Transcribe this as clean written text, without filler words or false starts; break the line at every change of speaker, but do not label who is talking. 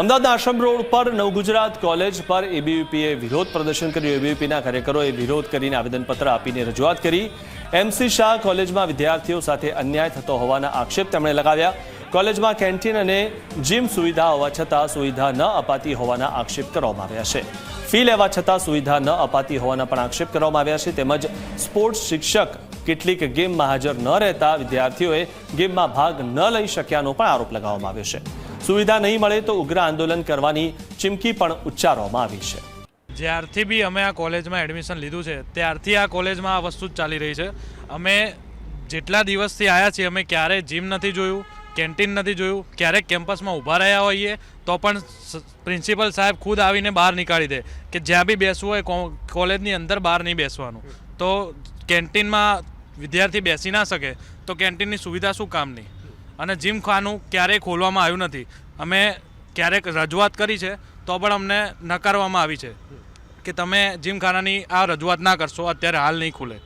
અમદાવાદના આશ્રમ રોડ પર નવગુજરાત કોલેજ પર એબીવીપીએ વિરોધ પ્રદર્શન કર્યું। એબીવીપીના કાર્યકરોએ વિરોધ કરીને આવેદનપત્ર આપીને રજૂઆત કરી। એમસી શાહ કોલેજમાં વિદ્યાર્થીઓ સાથે અન્યાય થતો હોવાના આક્ષેપ તેમણે લગાવ્યા। કોલેજમાં કેન્ટીન અને જીમ સુવિધા હોવા છતાં સુવિધા ન અપાતી હોવાના આક્ષેપ કરવામાં આવ્યા છે। ફી લેવા છતાં સુવિધા ન અપાતી હોવાના પણ આક્ષેપ કરવામાં આવ્યા છે। તેમજ સ્પોર્ટ્સ શિક્ષક કેટલીક ગેમમાં હાજર ન રહેતા વિદ્યાર્થીઓએ ગેમમાં ભાગ ન લઈ શક્યાનો પણ આરોપ લગાવવામાં આવ્યો છે। સુવિધા નહીં મળે તો ઉગ્ર આંદોલન કરવાની ચીમકી પણ ઉચ્ચારવામાં આવી છે।
જ્યારથી બી અમે આ કોલેજમાં એડમિશન લીધું છે ત્યારથી આ કોલેજમાં આ વસ્તુ જ ચાલી રહી છે। અમે જેટલા દિવસથી આવ્યા છીએ અમે ક્યારેય જીમ નથી જોયું, કેન્ટીન નથી જોયું, ક્યારેક કેમ્પસમાં ઊભા રહ્યા હોઈએ તો પણ પ્રિન્સિપલ સાહેબ ખુદ આવીને બહાર નીકાળી દે કે જ્યાં બી બેસવું હોય કોલેજની અંદર બહાર નહીં બેસવાનું। તો કેન્ટીનમાં વિદ્યાર્થી બેસી ના શકે તો કેન્ટીનની સુવિધા શું કામની? અને જીમ ખાનું ક્યારેય ખોલવામાં આવ્યું નથી। અમે ક્યારેક રજૂઆત કરી છે તો પણ અમને નકારવામાં આવી છે કે તમે જીમ ખાનાની આ રજૂઆત ના કરશો, અત્યારે હાલ નહીં ખુલે।